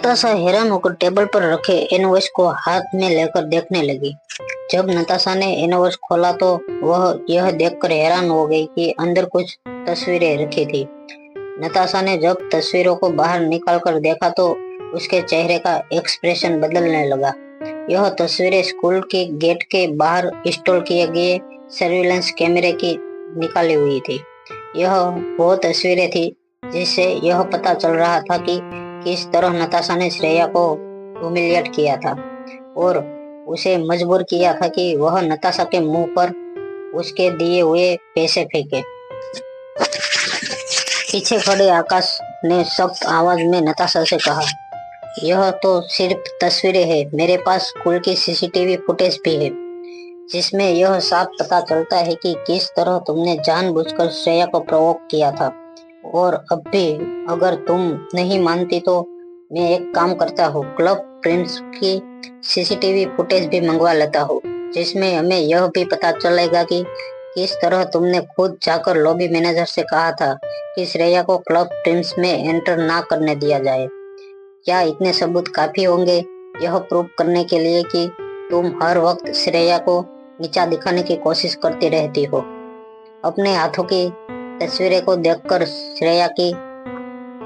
नताशा हैरान होकर टेबल पर रखे एनोवस को हाथ में लेकर देखने लगी। जब नताशा ने एनोवस खोला तो वह यह देखकर हैरान हो गई कि अंदर कुछ तस्वीरें रखी थी। नताशा ने जब तस्वीरों को बाहर निकालकर देखा तो उसके चेहरे का एक्सप्रेशन बदलने लगा। यह तस्वीरें स्कूल के गेट के बाहर इंस्टॉल किए गए सर्विलांस कैमरे की निकाली हुई थी। यह वो तस्वीरें थी जिससे यह पता चल रहा था कि किस तरह नताशा ने श्रेया को ह्यूमिलिएट किया था और उसे मजबूर किया था कि वह नताशा के मुंह पर उसके दिए हुए पैसे फेंके। पीछे खड़े आकाश ने सख्त आवाज में नताशा से कहा, यह तो सिर्फ तस्वीरें हैं, मेरे पास स्कूल की सीसीटीवी फुटेज भी है जिसमें यह साफ पता चलता है कि किस तरह तुमने जानबूझकर श्रेया को प्रोवोक किया था। और अब भी अगर तुम नहीं मानती तो मैं एक काम करता हूँ, क्लब प्रिंस की सीसीटीवी फुटेज भी मंगवा लेता हूँ जिसमें हमें यह भी पता चलेगा कि किस तरह तुमने खुद जाकर लॉबी मैनेजर से कहा था कि श्रेया को क्लब प्रिंस में एंटर ना करने दिया जाए। क्या इतने सबूत काफी होंगे यह प्रूव करने के लिए कि तुम हर वक्त श्रेया को नीचा दिखाने की कोशिश करती रहती हो? अपने हाथों की तस्वीरें को देखकर श्रेया की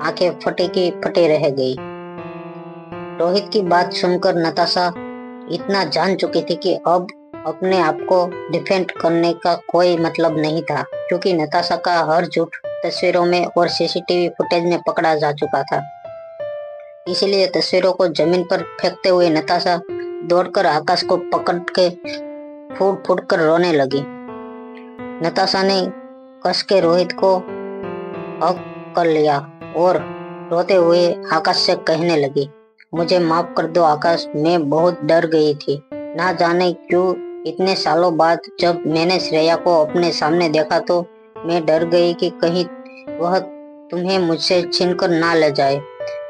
आंखें फटी की फटी रह गई। रोहित की बात सुनकर नताशा इतना जान चुकी थी कि अब अपने आप को डिफेंड करने का कोई मतलब नहीं था, क्योंकि नताशा का हर झूठ तस्वीरों में और सीसीटीवी फुटेज में पकड़ा जा चुका था। इसलिए तस्वीरों को जमीन पर फेंकते हुए नताशा दौड़कर आकाश को पकड़ के फूट फूट कर रोने लगी। नताशा ने कस के रोहित को हक कर लिया और रोते हुए आकाश से कहने लगी, मुझे माफ कर दो आकाश, मैं बहुत डर गई थी। ना जाने क्यों इतने सालों बाद जब मैंने श्रेया को अपने सामने देखा तो मैं डर गई कि कहीं वह तुम्हें मुझसे छीनकर ना ले जाए।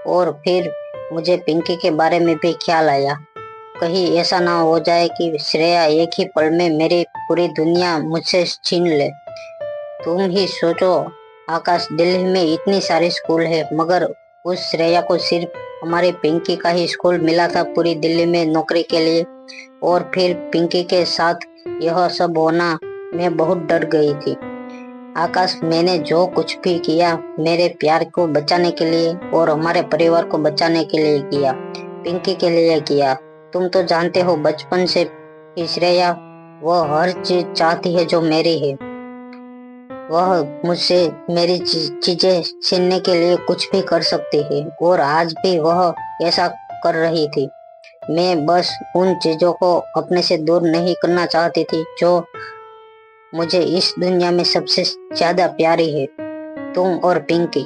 और फिर मुझे पिंकी के बारे में भी ख्याल आया, कहीं ऐसा ना हो जाए कि श्रेया एक ही पल में मेरी पूरी दुनिया मुझसे छीन ले। तुम ही सोचो आकाश, दिल्ली में इतनी सारी स्कूल है मगर उस श्रेया को सिर्फ हमारे पिंकी का ही स्कूल मिला था पूरी दिल्ली में नौकरी के लिए। और फिर पिंकी के साथ यह सब होना, मैं बहुत डर गई थी। आकाश, मैंने जो कुछ भी किया मेरे प्यार को बचाने के लिए और हमारे परिवार को बचाने के लिए किया, पिंकी के लिए किया। तुम तो जानते हो बचपन से ही श्रेया वह हर चीज चाहती है जो मेरी है। वह मुझसे मेरी चीजें छीनने के लिए कुछ भी कर सकती है और आज भी वह ऐसा कर रही थी। मैं बस उन चीजों को अपने से दूर नहीं करना चाहती थी जो मुझे इस दुनिया में सबसे ज्यादा प्यारी है, तुम और पिंकी।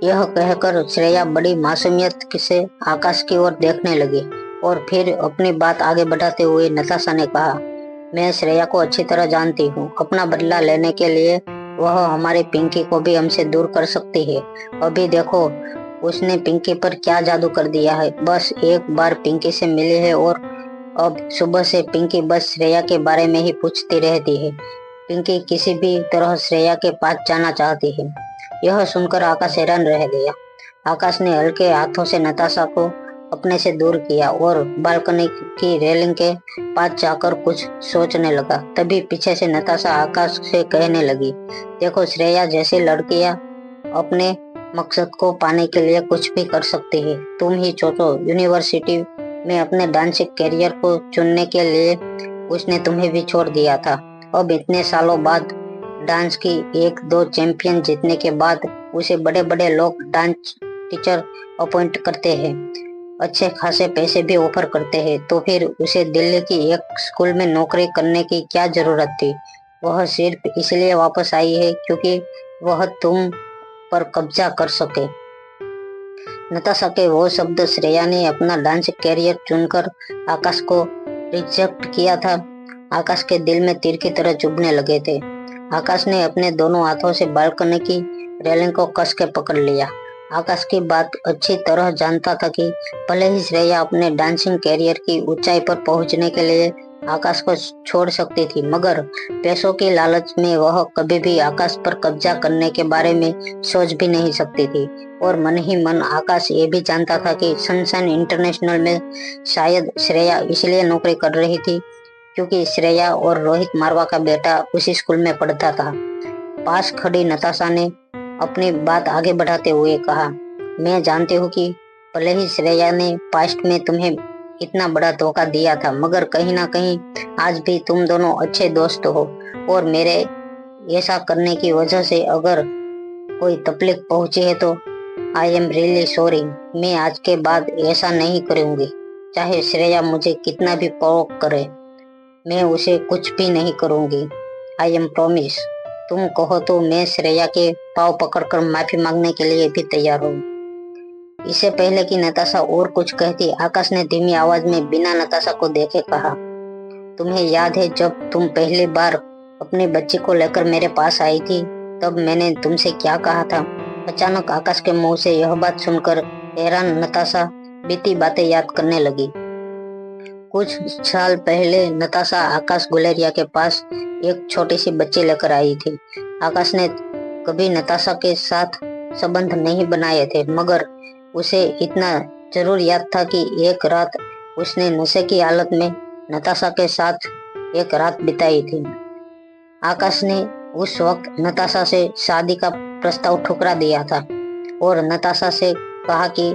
यह कहकर श्रेया बड़ी मासूमियत से आकाश की ओर देखने लगी और फिर अपनी बात आगे बढ़ाते हुए नताशा ने कहा, मैं श्रेया को अच्छी तरह जानती हूँ। अपना बदला लेने के लिए वह हमारी पिंकी को भी हमसे दूर कर सकती है। अभी देखो उसने पिंकी पर क्या जादू कर दिया है। बस एक बार पिंकी से मिली है और अब सुबह से पिंकी बस श्रेया के बारे में ही पूछती रहती है। पिंकी किसी भी तरह श्रेया के पास जाना चाहती है। यह सुनकर आकाश हैरान रह गया। आकाश ने हल्के हाथों से नताशा को अपने से दूर किया और बालकनी की रेलिंग के पास जाकर कुछ सोचने लगा। तभी पीछे से नताशा आकाश से कहने लगी, देखो श्रेया जैसी लड़कियां अपने मकसद को पाने के लिए कुछ भी कर सकती है। तुम ही सोचो, यूनिवर्सिटी में अपने डांसिंग कैरियर को चुनने के लिए उसने तुम्हें भी छोड़ दिया था। अब इतने सालों बाद डांस की एक दो चैंपियन जीतने के बाद उसे बड़े बड़े लोग डांस टीचर अपॉइंट करते हैं, अच्छे खासे पैसे भी ऑफर करते हैं, तो फिर उसे दिल्ली की एक स्कूल में नौकरी करने की क्या जरूरत थी? वह सिर्फ इसलिए वापस आई है क्योंकि वह तुम पर कब्जा कर सके। नताशा के वो शब्द श्रेया ने अपना डांस कैरियर चुनकर आकाश को रिजेक्ट किया था, आकाश के दिल में तीर की तरह चुभने लगे थे। आकाश ने अपने दोनों हाथों से बालकनी की रेलिंग को कस के पकड़ लिया। आकाश की बात अच्छी तरह जानता था कि भले ही श्रेया अपने डांसिंग कैरियर की ऊंचाई पर पहुंचने के लिए आकाश को छोड़ सकती थी, मगर पैसों की लालच में वह कभी भी आकाश पर कब्जा करने के बारे में सोच भी नहीं सकती थी। और मन ही मन आकाश ये भी जानता था कि सनशाइन इंटरनेशनल में शायद श्रेया इसलिए नौकरी कर रही थी क्योंकि श्रेया और रोहित मारवा का बेटा उसी स्कूल में पढ़ता था। पास खड़ी नताशा ने अपनी बात आगे बढ़ाते हुए कहा, मैं जानती हूँ कि भले ही श्रेया ने पास्ट में तुम्हें इतना बड़ा धोखा दिया था, मगर कहीं ना कहीं आज भी तुम दोनों अच्छे दोस्त हो। और मेरे ऐसा करने की वजह से अगर कोई तकलीफ पहुंची है तो आई एम रियली सॉरी। मैं आज के बाद ऐसा नहीं करूंगी। चाहे श्रेया मुझे कितना भी प्रोवोक करे, मैं उसे कुछ भी नहीं करूंगी। I am promise. तुम कहो तो मैं श्रेया के पाँव पकड़कर माफी मांगने के लिए भी तैयार हूँ। इससे पहले कि नताशा और कुछ कहती, आकाश ने धीमी आवाज में बिना नताशा को देखे कहा, तुम्हें याद है जब तुम पहली बार अपनी बच्ची को लेकर मेरे पास आई थी, तब मैंने तुमसे क्या कहा था? अचानक आकाश के मुंह से यह बात सुनकर हैरान नताशा बीती बातें याद करने लगी। कुछ साल पहले नताशा आकाश गुलेरिया के पास एक छोटी सी बच्ची लेकर आई थी। आकाश ने कभी नताशा के साथ संबंध नहीं बनाए थे, मगर उसे इतना जरूर याद था कि एक रात उसने नशे की हालत में नताशा के साथ एक रात बिताई थी। आकाश ने उस वक्त नताशा से शादी का प्रस्ताव ठुकरा दिया था और नताशा से कहा कि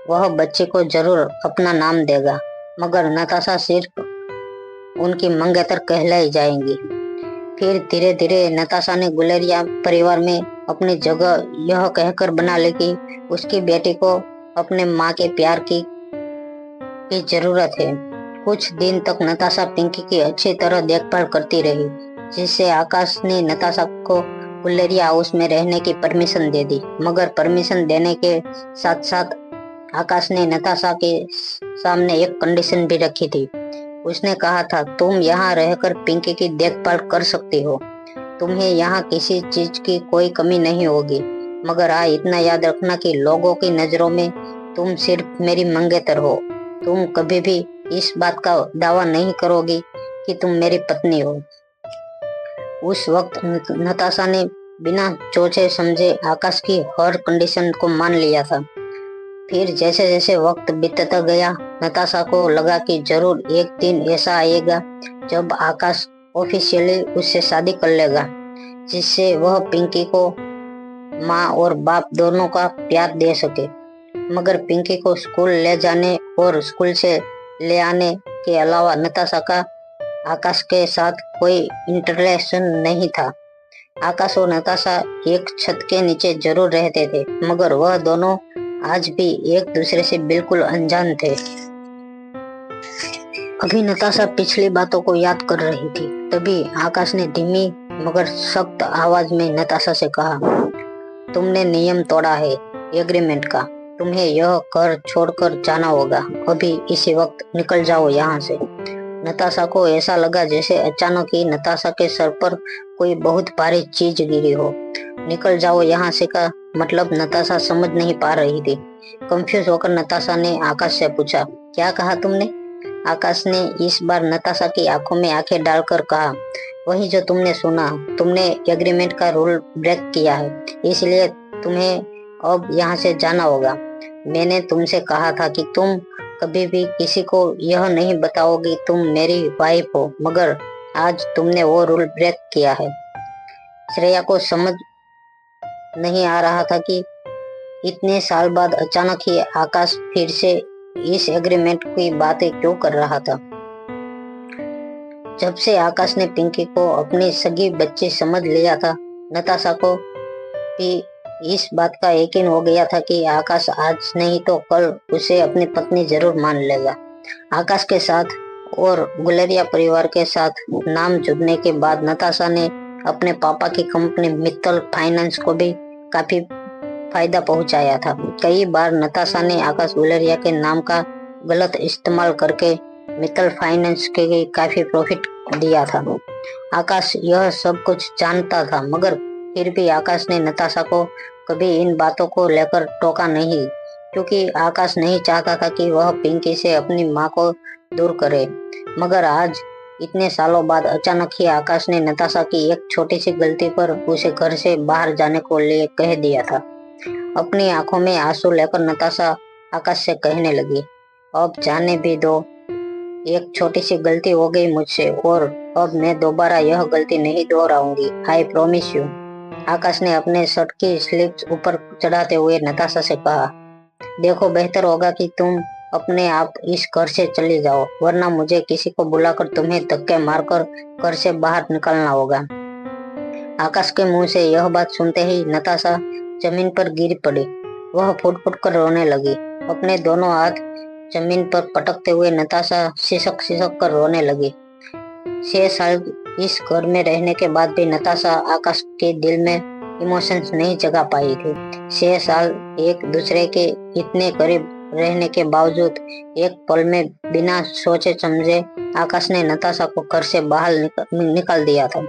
वह बच्चे को जरूर अपना नाम देगा, मगर नताशा सिर्फ उनकी मंगेतर कहलाई जाएंगी। फिर धीरे धीरे नताशा ने गुलेरिया परिवार में अपनी जगह यह कहकर बना ली कि उसकी बेटी को अपने माँ के प्यार की जरूरत है। कुछ दिन तक नताशा पिंकी की अच्छी तरह देखभाल करती रही, जिससे आकाश ने नताशा को गुलेरिया हाउस में रहने की परमिशन दे दी। मगर परमिशन देने के साथ साथ आकाश ने नताशा के सामने एक कंडीशन भी रखी थी। उसने कहा था, तुम यहाँ रहकर पिंकी की देखभाल कर सकती हो, तुम्हें यहाँ किसी चीज की कोई कमी नहीं होगी, मगर हाँ इतना याद रखना कि लोगों की नजरों में तुम सिर्फ मेरी मंगेतर हो। तुम कभी भी इस बात का दावा नहीं करोगी कि तुम मेरी पत्नी हो। उस वक्त नताशा ने बिना सोचे समझे आकाश की हर कंडीशन को मान लिया था। फिर जैसे जैसे वक्त बीतता गया, नताशा को लगा कि जरूर एक दिन ऐसा आएगा जब आकाश ऑफिशियली उससे शादी कर लेगा, जिससे वह पिंकी को माँ और बाप दोनों का प्यार दे सके। मगर पिंकी को स्कूल ले जाने और स्कूल से ले आने के अलावा नताशा का आकाश के साथ कोई इंटरलेशन नहीं था। आकाश और नताशा एक छत के नीचे जरूर रहते थे, मगर वह दोनों आज भी एक दूसरे से बिल्कुल अनजान थे। अभी नताशा पिछली बातों को याद कर रही थी, तभी आकाश ने धीमी मगर सख्त आवाज में नताशा से कहा, तुमने नियम तोड़ा है एग्रीमेंट का, तुम्हें यह घर छोड़कर जाना होगा। अभी इसी वक्त निकल जाओ यहाँ से। नताशा को ऐसा लगा जैसे अचानक ही नताशा के सर पर कोई बहुत भारी चीज गिरी हो। निकल जाओ यहाँ से का मतलब नताशा समझ नहीं पा रही थी। कंफ्यूज होकर नताशा ने आकाश से पूछा, क्या कहा तुमने? आकाश ने इस बार नताशा की आंखों में आंखें डालकर कहा, वही जो तुमने सुना, तुमने एग्रीमेंट का रूल ब्रेक किया है, इसलिए तुम्हें अब यहाँ से जाना होगा। मैंने तुमसे कहा था कि तुम कभी भी किसी को यह नहीं बताओगी तुम मेरी वाइफ हो, मगर आज तुमने वो रूल ब्रेक किया है। श्रेया को समझ नहीं आ रहा था कि इतने साल बाद अचानक ही आकाश फिर से इस एग्रीमेंट की बातें क्यों कर रहा था। जब से आकाश ने पिंकी को अपनी सगी बच्ची समझ लिया था, नताशा को भी इस बात का यकीन हो गया था कि आकाश आज नहीं तो कल उसे अपनी पत्नी जरूर मान लेगा। आकाश के साथ और गुलेरिया परिवार के साथ नाम जुड़ने के बाद नताशा ने अपने पापा की कंपनी मित्तल फाइनेंस को भी काफी फायदा पहुंचाया था। कई बार नताशा ने आकाश गुलेरिया के नाम का गलत इस्तेमाल करके मित्तल फाइनेंस के काफी प्रॉफिट दिया था। आकाश यह सब कुछ जानता था, मगर फिर भी आकाश ने नताशा को कभी इन बातों को लेकर टोका नहीं, क्योंकि आकाश नहीं चाहता था कि वह पिंकी से अपनी माँ को दूर करे। मगर आज इतने सालों बाद अचानक ही आकाश ने नताशा की एक छोटी सी गलती पर उसे घर से बाहर जाने को लिए कह दिया था। अपनी आंखों में आंसू लेकर नताशा आकाश से कहने लगी, अब जाने भी दो, एक छोटी सी गलती हो गई मुझसे और अब मैं दोबारा यह गलती नहीं दोहराऊंगी। I promise you. आकाश ने अपने शर्ट की स्लीव्स ऊपर चढ़ाते हुए नताशा से कहा, देखो बेहतर होगा कि तुम अपने आप इस घर से चली जाओ, वरना मुझे किसी को बुलाकर तुम्हें धक्के मारकर घर से बाहर निकालना होगा। आकाश के मुंह से यह बात सुनते ही नताशा जमीन पर गिर पड़ी। वह फुट फुट कर रोने लगी। अपने दोनों हाथ जमीन पर पटकते हुए नताशा सिसक सिसक कर रोने लगी। 6 साल इस घर में रहने के बाद भी नताशा आकाश के दिल में इमोशंस नहीं जगा पाई थी। 6 साल एक दूसरे के इतने करीब रहने के बावजूद एक पल में बिना सोचे समझे आकाश ने नताशा को घर से बाहर निकाल दिया था।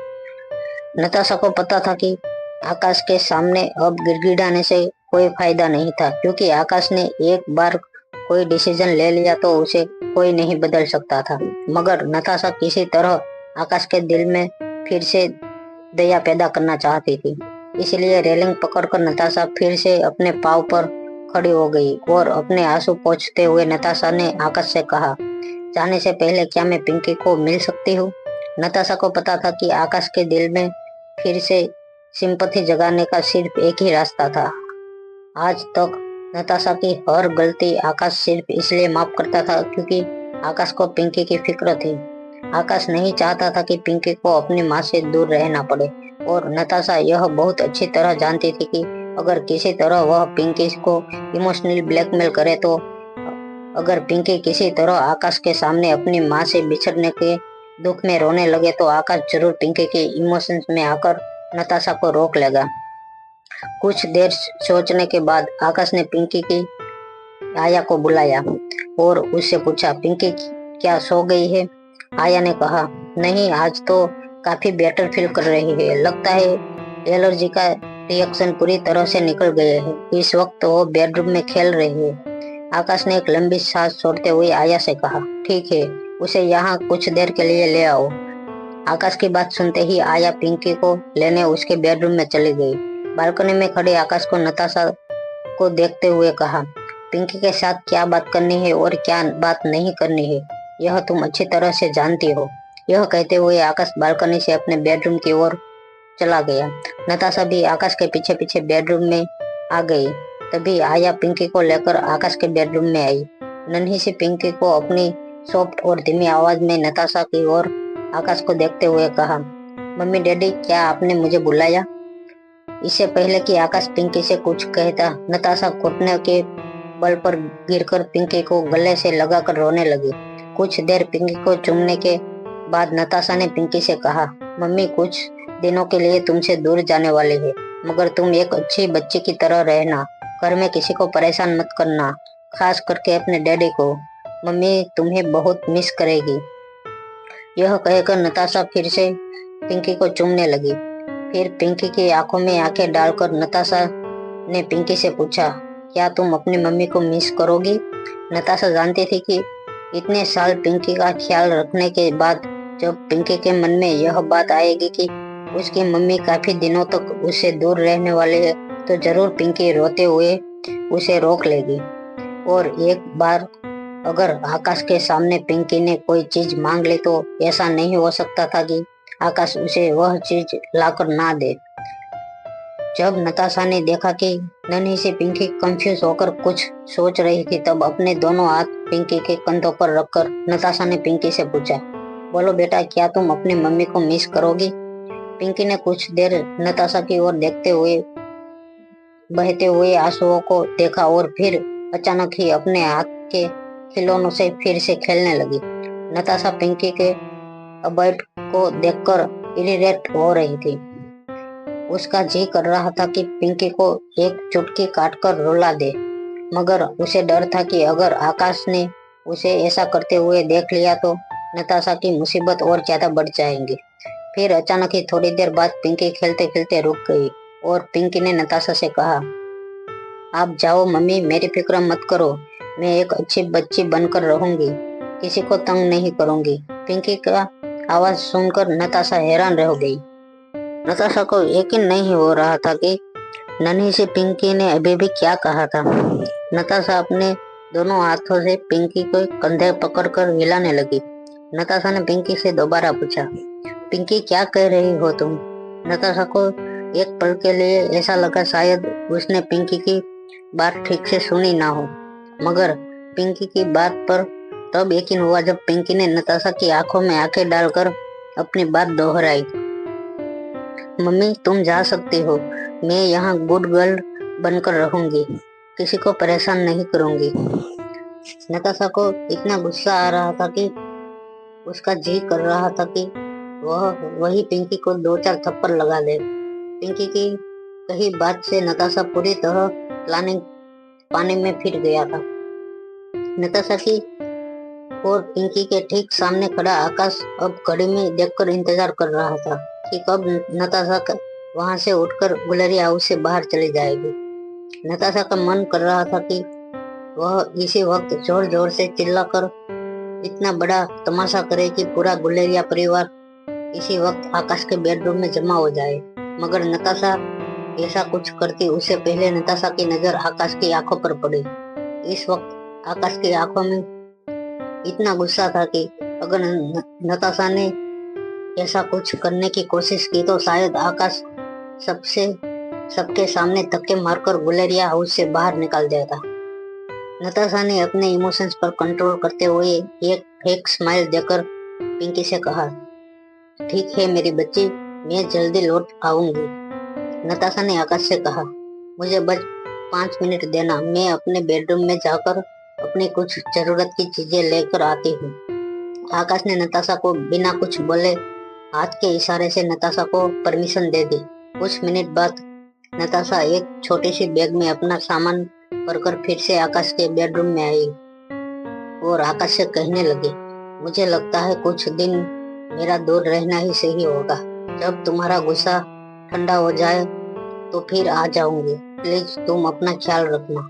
नताशा को पता था कि आकाश के सामने अब गिड़गिड़ाने से कोई फायदा नहीं था, क्योंकि आकाश ने एक बार कोई डिसीजन ले लिया तो उसे कोई नहीं बदल सकता था। मगर नताशा किसी तरह आकाश के दिल में फिर से दया पैदा करना चाहती थी। इसलिए रेलिंग पकड़कर नताशा फिर से अपने पांव पर खड़ी हो गई और अपने आंसू पोंछते हुए नताशा ने आकाश से कहा, जाने से पहले क्या मैं पिंकी को मिल सकती हूँ? नताशा को पता था कि आकाश के दिल में फिर से सिंपैथी जगाने का सिर्फ एक ही रास्ता था। आज तक नताशा की हर गलती आकाश सिर्फ इसलिए माफ करता था क्योंकि आकाश को पिंकी की फिक्र थी। आकाश नहीं चाहता था कि पिंकी को अपनी माँ से दूर रहना पड़े और नताशा यह बहुत अच्छी तरह जानती थी कि अगर किसी तरह वह पिंकी को इमोशनली ब्लैकमेल करे तो अगर पिंकी किसी तरह आकाश के सामने अपनी माँ से बिछड़ने के दुख में रोने लगे तो आकाश जरूर पिंकी के इमोशंस में आकर नताशा को रोक लेगा। कुछ देर सोचने के बाद आकाश ने पिंकी की आया को बुलाया और उससे पूछा, पिंकी क्या सो गई है? आया ने कहा, नहीं, आज तो काफी बेटर फील कर रही है, लगता है एलर्जी का रिएक्शन पूरी तरह से निकल गए है। इस वक्त वो बेडरूम में खेल रही है। आकाश ने एक लंबी सांस छोड़ते हुए आया से कहा, ठीक है, उसे यहाँ कुछ देर के लिए ले आओ। आकाश की बात सुनते ही आया पिंकी को लेने उसके बेडरूम में चली गई। बालकनी में खड़े आकाश को नताशा को देखते हुए कहा, पिंकी के साथ क्या बात करनी है और क्या बात नहीं करनी है यह तुम अच्छी तरह से जानती हो। यह कहते हुए आकाश बालकनी से अपने बेडरूम की ओर चला गया। नताशा भी आकाश के पीछे पीछे बेडरूम में आ गई। तभी आया पिंकी को लेकर आकाश के बेडरूम में आई। नन्ही सी पिंकी को अपनी सॉफ्ट और धीमी आवाज में नताशा की ओर आकाश को देखते हुए कहा, मम्मी डैडी, क्या आपने मुझे बुलाया? इससे पहले कि आकाश पिंकी से कुछ कहता, नताशा घुटने के बल पर गिरकर पिंकी को गले से लगाकर रोने लगी। कुछ देर पिंकी को चूमने के बाद नताशा ने पिंकी से कहा, मम्मी कुछ दिनों के लिए तुमसे दूर जाने वाली है, मगर तुम एक अच्छी बच्ची की तरह रहना, घर में किसी को परेशान मत करना, खास करके अपने डैडी को। मम्मी तुम्हें बहुत मिस करेगी। यह कहकर नताशा फिर से पिंकी को चूमने लगी। फिर पिंकी की आंखों में आंखें डालकर नताशा ने पिंकी से पूछा, क्या तुम अपनी मम्मी को मिस करोगी? नताशा जानती थी कि इतने साल पिंकी का ख्याल रखने के बाद जब पिंकी के मन में यह बात आएगी कि उसकी मम्मी काफी दिनों तक उससे दूर रहने वाली है तो जरूर पिंकी रोते हुए उसे रोक लेगी। और एक बार अगर आकाश के सामने पिंकी ने कोई चीज मांग ली तो ऐसा नहीं हो सकता था कि आकाश उसे वह चीज लाकर ना दे। जब नताशा ने देखा कि नन्ही सी पिंकी कंफ्यूज होकर कुछ सोच रही थी, तब अपने दोनों हाथ पिंकी के कंधों पर रखकर नताशा ने पिंकी से पूछा, बोलो बेटा, क्या तुम अपनी मम्मी को मिस करोगी? पिंकी ने कुछ देर नताशा की ओर देखते हुए बहते हुए आंसुओं को देखा और फिर अचानक ही अपने हाथ के खिलौनों से फिर से खेलने लगी। नताशा पिंकी के अबॉर्ड को देखकर इरिटेट हो रही थी। उसका जी कर रहा था कि पिंकी को एक चुटकी काटकर रुला दे, मगर उसे डर था कि अगर आकाश ने उसे ऐसा करते हुए देख लिया तो नताशा की मुसीबत और ज्यादा बढ़ जाएंगी। फिर अचानक ही थोड़ी देर बाद पिंकी खेलते खेलते रुक गई और पिंकी ने नताशा से कहा, आप जाओ मम्मी, मेरी फिक्र मत करो, मैं एक अच्छी बच्ची बनकर रहूंगी, किसी को तंग नहीं करूंगी। पिंकी का आवाज सुनकर नताशा हैरान रह गई। नताशा को यकीन नहीं हो रहा था कि नन्ही सी पिंकी ने अभी भी क्या कहा था। नताशा अपने दोनों हाथों से पिंकी को कंधे पकड़कर हिलाने लगी। नताशा ने पिंकी से दोबारा पूछा, पिंकी क्या कह रही हो तुम? नताशा को एक पल के लिए ऐसा लगा शायद उसने पिंकी की बात ठीक से सुनी ना हो, मगर पिंकी की बात पर तब यकीन हुआ जब पिंकी ने नताशा की आंखों में आंखें डालकर अपनी बात दोहराई। मम्मी तुम जा सकती हो, मैं यहाँ गुड गर्ल बनकर रहूंगी, किसी को परेशान नहीं करूंगी। नताशा को इतना गुस्सा आ रहा था कि उसका जी कर रहा था कि वह वही पिंकी को 2-4 थप्पड़ लगा दे। पिंकी की कही बात से नताशा पूरी तरह पानी में फिर गया था। नताशा की और पिंकी के ठीक सामने खड़ा आकाश अब घड़ी में देखकर इंतजार कर रहा था कि कब नताशा वहां से उठकर गुलेरिया हाउस से बाहर चली जाएगी। नताशा का मन कर रहा था कि वह इसी वक्त जोर जोर से चिल्लाकर इतना बड़ा तमाशा करे कि पूरा गुलेरिया परिवार इसी वक्त आकाश के बेडरूम में जमा हो जाए, मगर नताशा ऐसा कुछ करती उससे पहले नताशा की नजर आकाश की आंखों पर पड़ी। इस वक्त आकाश की आंखों में इतना गुस्सा था कि अगर नताशा ने ऐसा कुछ करने की कोशिश की तो शायद आकाश सबके सामने धक्के मारकर गुलेरिया हाउस से बाहर निकाल देता। नताशा ने अपने इमोशंस पर कंट्रोल करते हुए एक फेक स्माइल देकर पिंकी से कहा, ठीक है मेरी बच्ची, मैं जल्दी लौट आऊंगी। नताशा ने आकाश से कहा, मुझे बस 5 मिनट देना, मैं अपने बेडरूम में जाकर अपनी कुछ जरूरत की चीजें लेकर आती हूँ। आकाश ने नताशा को बिना कुछ बोले हाथ के इशारे से नताशा को परमिशन दे दी। कुछ मिनट बाद नताशा एक छोटी सी बैग में अपना सामान भरकर फिर से आकाश के बेडरूम में आई और आकाश से कहने लगी, मुझे लगता है कुछ दिन मेरा दूर रहना ही सही होगा। जब तुम्हारा गुस्सा ठंडा हो जाए तो फिर आ जाऊंगी, प्लीज तुम अपना ख्याल रखना।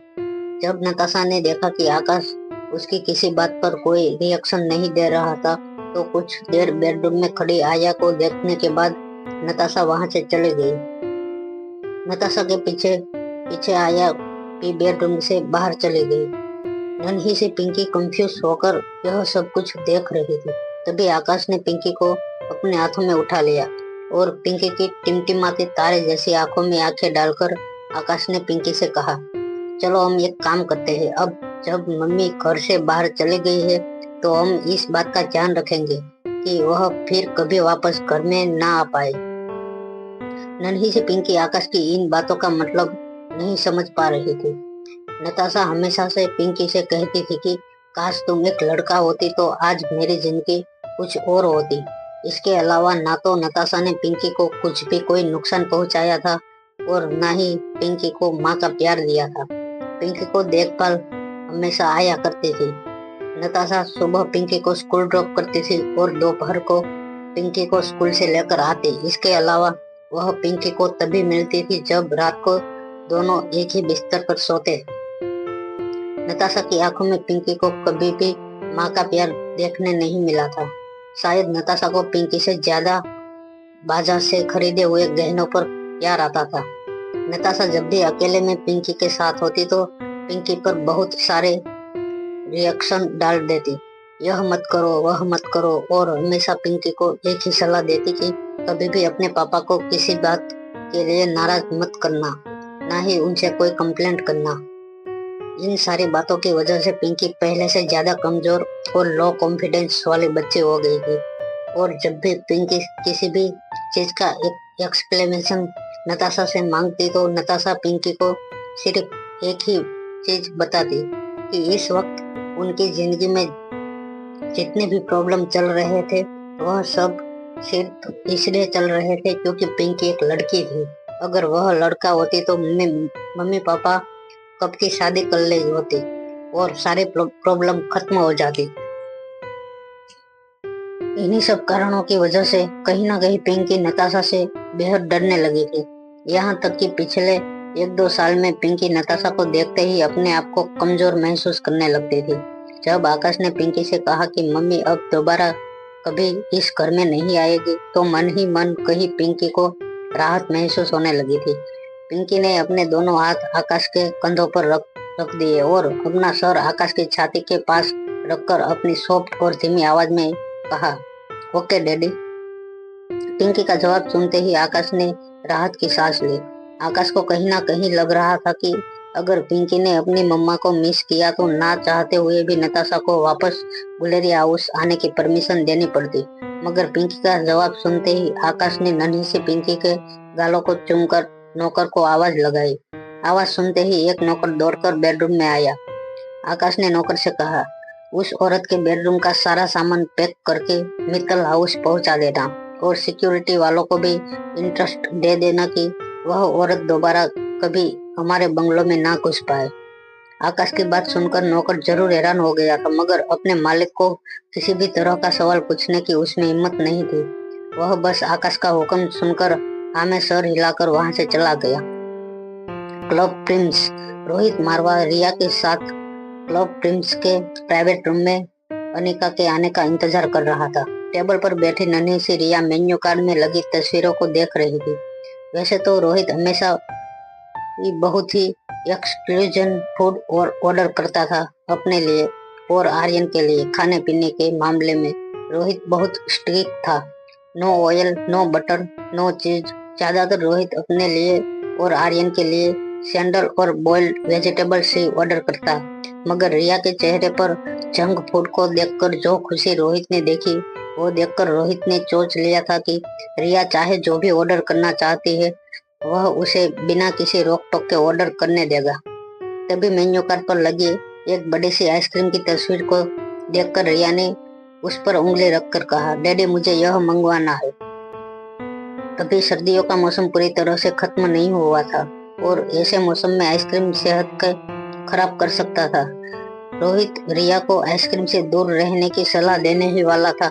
जब नताशा ने देखा कि आकाश उसकी किसी बात पर कोई रिएक्शन नहीं दे रहा था तो कुछ देर बेडरूम में खड़ी आया को देखने के बाद नताशा वहां से चली गई। नताशा के पीछे पीछे आया भी बेडरूम से बाहर चली गई। नन्ही सी पिंकी कंफ्यूज होकर यह सब कुछ देख रही थी। तभी आकाश ने पिंकी को अपने हाथों में उठा लिया और पिंकी की टिमटिमाती तारे जैसी आंखों में आंखें डालकर आकाश ने पिंकी से कहा, चलो हम एक काम करते हैं, अब जब मम्मी घर से बाहर चली गई है तो हम इस बात का ध्यान रखेंगे कि वह फिर कभी वापस घर में ना आ पाए। नन्ही सी पिंकी आकाश की इन बातों का मतलब नहीं समझ पा रही थी। नताशा हमेशा से पिंकी से कहती थी कि काश तुम एक लड़का होती तो आज मेरी जिंदगी कुछ और होती। इसके अलावा ना तो नताशा ने पिंकी को कुछ भी कोई नुकसान पहुंचाया था और ना ही पिंकी को माँ का प्यार दिया था। पिंकी को देखभाल हमेशा आया करती थी। नताशा सुबह पिंकी को स्कूल ड्रॉप करती थी और दोपहर को पिंकी को स्कूल से लेकर आती। इसके अलावा वह पिंकी को तभी मिलती थी जब रात को दोनों एक ही बिस्तर पर सोते। नताशा की आंखों में पिंकी को कभी भी माँ का प्यार देखने नहीं मिला था। शायद नताशा को पिंकी से ज्यादा बाजार से खरीदे हुए गहनों पर प्यार आता था। नताशा जब भी अकेले में पिंकी के साथ होती तो पिंकी पर बहुत सारे रिएक्शन डाल देती, यह मत करो वह मत करो, और हमेशा पिंकी को एक ही सलाह देती कि कभी भी अपने पापा को किसी बात के लिए नाराज मत करना, ना ही उनसे कोई कंप्लेंट करना। इन सारी बातों की वजह से पिंकी पहले से ज्यादा कमजोर और लो कॉन्फिडेंस वाली बच्ची हो गई थी और जब भी पिंकी किसी भी चीज का एक एक्सप्लेनेशन नताशा से मांगती तो नताशा पिंकी को सिर्फ एक ही चीज बताती कि इस वक्त उनकी जिंदगी में जितने भी प्रॉब्लम चल रहे थे वह सब सिर्फ इसलिए चल रहे थे क्योंकि पिंकी एक लड़की थी। अगर वह लड़का होती तो मम्मी पापा कब की शादी कर ली होती और सारे प्रॉब्लम खत्म हो जाती। इन्हीं सब कारणों की वजह से कहीं ना कहीं पिंकी नताशा से बेहद डरने लगी थी। यहाँ तक कि पिछले 1-2 साल में पिंकी नताशा को देखते ही अपने आप को कमजोर महसूस करने लगती थी। जब आकाश ने पिंकी से कहा कि मम्मी अब दोबारा कभी इस घर में नहीं आएगी, तो मन ही मन कहीं पिंकी को राहत महसूस होने लगी थी। पिंकी ने अपने दोनों हाथ आकाश के कंधों पर रख दिए और अपना सर आकाश की छाती के पास रखकर अपनी सॉफ्ट और धीमी आवाज में कहा, ओके डैडी। पिंकी का जवाब सुनते ही आकाश ने राहत की सांस ली। आकाश को कहीं ना कहीं लग रहा था कि अगर पिंकी ने अपनी मम्मा को मिस किया तो ना चाहते हुए भी नताशा को वापस गुलेरिया हाउस आने की परमिशन देनी पड़ती। मगर पिंकी का जवाब सुनते ही आकाश ने नन्ही सी पिंकी के गालों को चूमकर नौकर को आवाज लगाई। आवाज सुनते ही एक नौकर दौड़कर बेडरूम में आया। आकाश ने नौकर से कहा, उस औरत के बेडरूम का सारा सामान पैक करके मित्तल हाउस पहुंचा देना और सिक्योरिटी वालों को भी इंटरेस्ट दे देना कि वह औरत दोबारा कभी हमारे बंगलों में ना घुस पाए। आकाश की बात सुनकर नौकर जरूर हैरान हो गया था, मगर अपने मालिक को किसी भी तरह का सवाल पूछने की उसमें हिम्मत नहीं थी। वह बस आकाश का हुक्म सुनकर हाँ में सर हिलाकर वहां से चला गया। क्लब प्रिंस रोहित मारवा रिया के साथ क्लब प्रिंस के प्राइवेट रूम में अनिका के आने का इंतजार कर रहा था। टेबल पर बैठी नन्ही सी रिया मेन्यू कार्ड में लगी तस्वीरों को देख रही थी। वैसे तो रोहित हमेशा बहुत ही एक्सक्लूसिव फूड और ऑर्डर करता था अपने लिए और आर्यन के लिए। खाने पीने के मामले में रोहित बहुत स्ट्रिक्ट था। No oil, no butter, no cheese. ज्यादातर रोहित अपने लिए और आर्यन के लिए सैंडल और बॉइल्ड वेजिटेबल्स ही ऑर्डर करता। मगर रिया के चेहरे पर जंक फूड को देखकर जो खुशी रोहित ने देखी, वो देखकर रोहित ने सोच लिया था कि रिया चाहे जो भी ऑर्डर करना चाहती है वह उसे बिना किसी रोक टोक के ऑर्डर करने देगा। तभी मेन्यू कार्ड पर लगी एक बड़ी सी आइसक्रीम की तस्वीर को देखकर रिया ने उस पर उंगली रखकर कहा, डैडी मुझे यह मंगवाना है। अभी सर्दियों का मौसम पूरी तरह से खत्म नहीं हुआ था और ऐसे मौसम में आइसक्रीम सेहत को खराब कर सकता था। रोहित रिया को आइसक्रीम से दूर रहने की सलाह देने ही वाला था,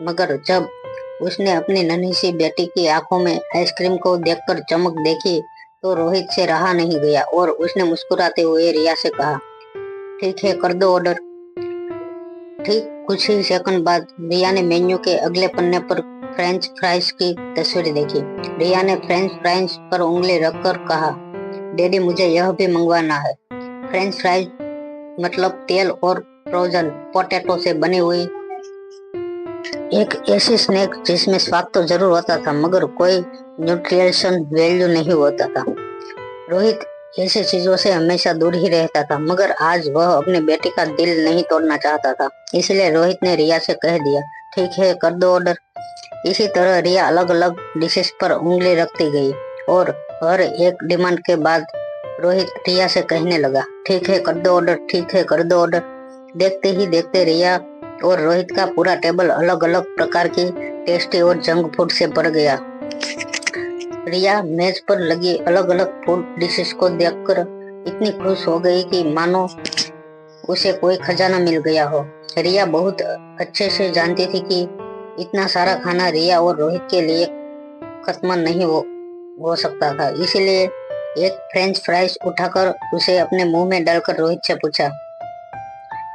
मगर जब उसने अपनी नन्ही सी बेटी की आंखों में आइसक्रीम को देखकर चमक देखी तो रोहित से रहा नहीं गया और उसने मुस्कुराते हुए रिया से कहा, ठीक है कर दो ऑर्डर। ठीक कुछ ही सेकंड बाद रिया ने मेन्यू के अगले पन्ने पर फ्रेंच फ्राइज की तस्वीर देखी। रिया ने फ्रेंच फ्राइज पर उंगली रखकर कहा, डैडी मुझे यह भी मंगवाना है। फ्रेंच फ्राइज मतलब तेल और फ्रोजन पोटैटो से बनी हुई एक ऐसी स्नैक जिसमें स्वाद तो जरूर होता था मगर कोई न्यूट्रिशन वैल्यू नहीं होता था। रोहित ऐसी चीजों से हमेशा दूर ही रहता था, मगर आज वह अपनी बेटी का दिल नहीं तोड़ना चाहता था। इसलिए रोहित ने रिया से कह दिया, ठीक है कर दो ऑर्डर। इसी तरह रिया अलग अलग डिशेस पर उंगली रखती गई और हर एक डिमांड के बाद रोहित रिया से कहने लगा, ठीक है कर दो ऑर्डर, ठीक है कर दो ऑर्डर। देखते ही देखते रिया और रोहित का पूरा टेबल अलग अलग प्रकार की टेस्टी और जंक फूड से भर गया। रिया मेज पर लगी अलग अलग फूड डिशेस को देखकर इतनी खुश हो गई कि मानो उसे कोई खजाना मिल गया हो। रिया बहुत अच्छे से जानती थी कि इतना सारा खाना रिया और रोहित के लिए खत्म नहीं हो सकता था। इसलिए एक फ्रेंच फ्राइज उठाकर उसे अपने मुंह में डालकर रोहित से पूछा,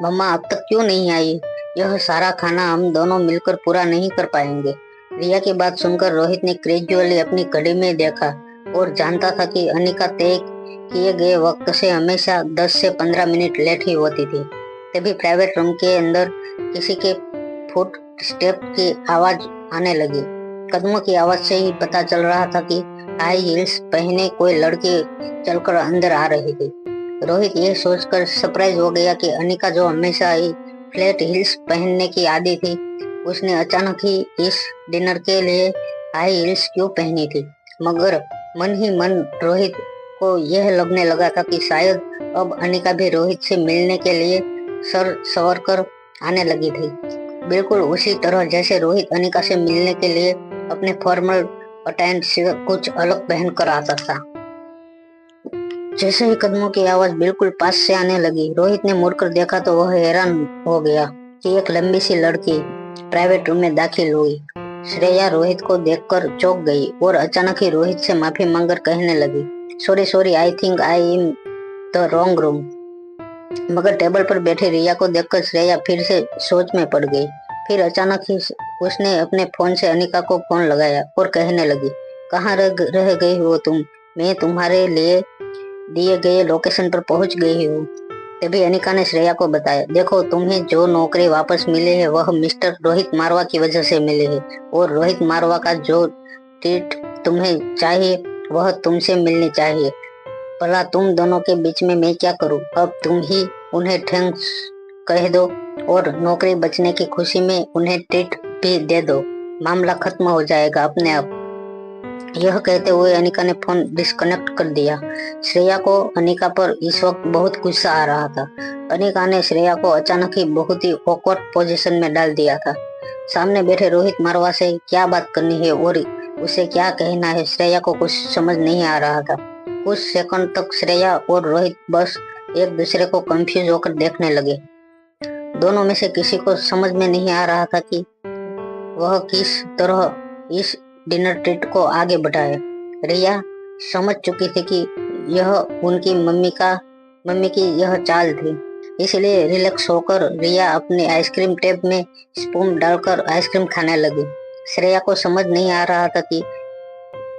मम्मा अब तक क्यों नहीं आई? यह सारा खाना हम दोनों मिलकर पूरा नहीं कर पाएंगे। रिया की बात सुनकर रोहित ने ग्रेजुअली अपनी घड़ी में देखा और जानता था कि अनिका तय किए गए वक्त से हमेशा 10 से 15 मिनट लेट ही होती थी। तभी प्राइवेट रूम के अंदर किसी के फुट स्टेप की आवाज आने लगी। कदमों की आवाज से ही पता चल रहा था कि हाई हील्स पहने कोई लड़की चलकर अंदर आ रही थी। रोहित ये सोचकर सरप्राइज हो गया कि अनिका जो हमेशा ही फ्लैट हील्स पहनने की आदी थी, उसने अचानक ही इस डिनर के लिए हाई हील्स क्यों पहनी थी। मगर मन ही मन रोहित को यह लगने लगा था कि शायद अब अनिका भी रोहित से मिलने के लिए सर सवर कर आने लगी थी, बिल्कुल उसी तरह जैसे रोहित अनिका से मिलने के लिए अपने फॉर्मल अटेंड से कुछ अलग पहन कर आता था। जैसे ही कदमों की आवाज बिल्कुल पास से आने लगी, रोहित ने मुड़कर देखा तो वह हैरान हो गया कि एक लंबी सी लड़की प्राइवेट रूम में दाखिल हुई। श्रेया रोहित को देखकर चौंक गई और अचानक ही रोहित से माफी मांगकर कहने लगी, sorry sorry, I think I am the wrong room. मगर टेबल पर बैठी रिया को देखकर श्रेया फिर से सोच में पड़ गई। फिर अचानक ही उसने अपने फोन से अनिका को फोन लगाया और कहने लगी, कहाँ रह गई हो तुम? मैं तुम्हारे लिए दिए गए लोकेशन पर पहुंच गई हूँ। तभी अनिका ने श्रेया को बताया, देखो तुम्हें जो नौकरी वापस मिली है वह मिस्टर रोहित मारवा की वजह से मिली है और रोहित मारवा का जो ट्रीट तुम्हें चाहिए वह तुमसे मिलनी चाहिए। भला तुम दोनों के बीच में मैं क्या करूं? अब तुम ही उन्हें थैंक्स कह दो और नौकरी बचने की खुशी में उन्हें ट्रीट भी दे दो, मामला खत्म हो जाएगा अपने आप। यह कहते हुए अनिका ने फोन डिस्कनेक्ट कर दिया। श्रेया को अनिका पर इस वक्त बहुत गुस्सा आ रहा था। अनिका ने श्रेया को अचानक ही बहुत ही ऑकवर्ड पोजीशन में डाल दिया था। सामने बैठे रोहित मारवा से क्या बात करनी है और उसे क्या कहना है, श्रेया को कुछ समझ नहीं आ रहा था। कुछ सेकंड तक श्रेया और रोहित बस एक दूसरे को कंफ्यूज होकर देखने लगे। दोनों में से किसी को समझ में नहीं आ रहा था कि वह किस तरह इस डिनर ट्रीट को आगे बढ़ाए। रिया समझ चुकी थी कि यह उनकी मम्मी की यह चाल थी, इसलिए रिलैक्स होकर रिया अपने आइसक्रीम टेप में स्पून डालकर आइसक्रीम खाने लगी। श्रेया को समझ नहीं आ रहा था कि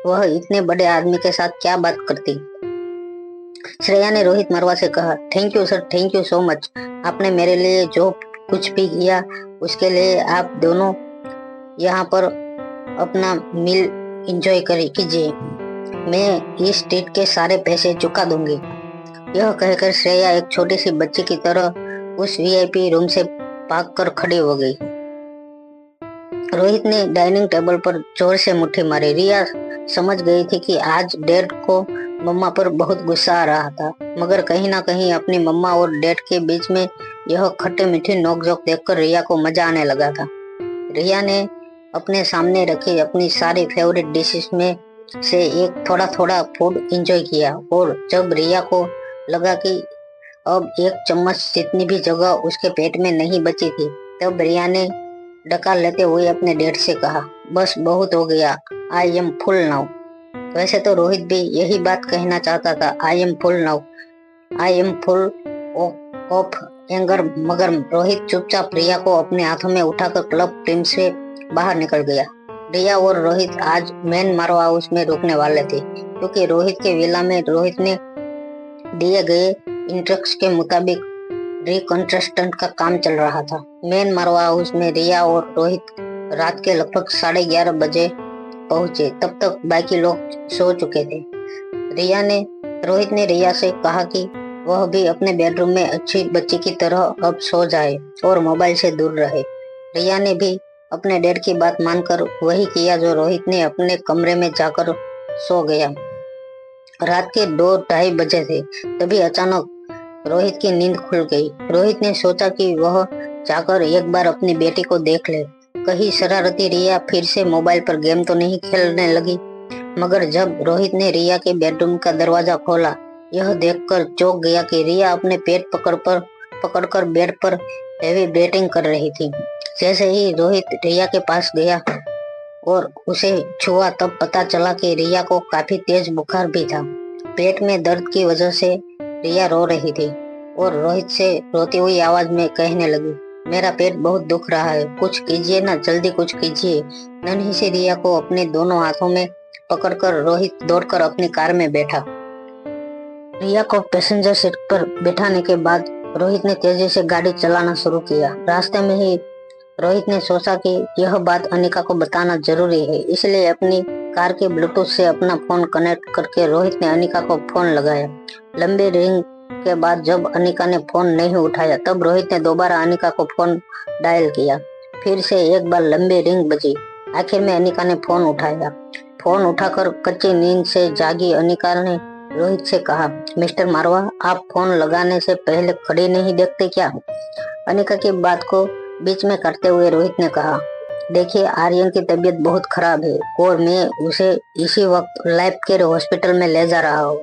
वह इतने बड़े आदमी के साथ क्या बात करती। श्रेया ने रोहित मरवा से कहा, thank you sir, thank you so much. आपने मेरे लिए जो कुछ भी किया उसके लिए आप दोनों यहाँ पर अपना मील एंजॉय कीजिए। मैं इस ट्रीट के सारे पैसे चुका दूंगी। यह कहकर श्रेया एक छोटी सी बच्ची की तरह उस वीआईपी रूम से भागकर खड़ी हो गई। रोहित ने डाइनिंग टेबल पर जोर से मुट्ठी मारी। रिया समझ गई थी कि आज डैड को मम्मा पर बहुत गुस्सा आ रहा था, मगर कहीं ना कहीं अपनी मम्मा और डैड के बीच में यह खट्टे मीठी नोकझोंक देखकर रिया को मजा आने लगा था। रिया ने अपने सामने रखी अपनी सारी फेवरेट डिशेस में से एक थोड़ा थोड़ा फूड एंजॉय किया और जब रिया को लगा कि अब एक चम्मच जितनी भी जगह उसके पेट में नहीं बची थी, तब रिया ने डकार लेते हुए अपने डैड से कहा, बस बहुत हो गया, आई एम फुल नाउ। वैसे तो रोहित भी यही बात कहना चाहता था, I am full now, I am full of anger, मगर रोहित चुपचाप रिया को अपने हाथों में उठाकर क्लब टीम से बाहर निकल गया। रिया और रोहित आज मेन मारवा हाउस में रुकने वाले थे, क्योंकि रोहित के विला में रोहित ने दिए गए इंस्ट्रक्शन के मुताबिक रिकंस्ट्रक्शन का काम चल रहा था। मेन मारवा हाउस में रिया और रोहित रात के लगभग 11:30 बजे पहुंचे। तब तक बाकी लोग सो चुके थे। रोहित ने रिया से कहा कि वह भी अपने बेडरूम में अच्छी बच्ची की तरह अब सो जाए और मोबाइल से दूर रहे। रिया ने भी अपने डैड की बात मानकर वही किया जो रोहित ने अपने कमरे में जाकर सो गया। रात के 2-2:30 बजे थे, तभी अचानक रोहित की नींद खुल गई। रोहित ने सोचा कि वह जाकर एक बार अपनी बेटी को देख ले, कहीं शरारती रिया फिर से मोबाइल पर गेम तो नहीं खेलने लगी। मगर जब रोहित ने रिया के बेडरूम का दरवाजा खोला, यह देखकर चौंक गया कि रिया अपने पेट पकड़कर बेड पर हेवी ब्रीथिंग कर रही थी। जैसे ही रोहित रिया के पास गया और उसे छुआ, तब पता चला कि रिया को काफी तेज बुखार भी था। पेट में दर्द की वजह से रिया रो रही थी और रोहित से रोती हुई आवाज में कहने लगी, मेरा पेट बहुत दुख रहा है, कुछ कीजिए ना, जल्दी कुछ कीजिए। नन्ही सी रिया को अपने दोनों हाथों में पकड़कर रोहित दौड़कर अपनी कार में बैठा। रिया को पैसेंजर सीट पर बैठाने के बाद रोहित ने तेजी से गाड़ी चलाना शुरू किया। रास्ते में ही रोहित ने सोचा कि यह बात अनिका को बताना जरूरी है, इसलिए अपनी कार के ब्लूटूथ से अपना फोन कनेक्ट करके रोहित ने अनिका को फोन लगाया। लंबी रिंग के बाद जब अनिका ने फोन नहीं उठाया, तब रोहित ने दोबारा अनिका को फोन डायल किया। फिर से एक बार लंबी रिंग बजी। आखिर में अनिका ने फोन उठाया। फोन उठाकर कच्ची नींद से जागी अनिका ने रोहित से कहा, मिस्टर मारवा, आप फोन लगाने से पहले घड़ी नहीं देखते क्या? अनिका की बात को बीच में करते हुए रोहित ने कहा, देखिए, आर्यन की तबीयत बहुत खराब है और मैं उसे इसी वक्त लाइफ केयर हॉस्पिटल में ले जा रहा हूँ।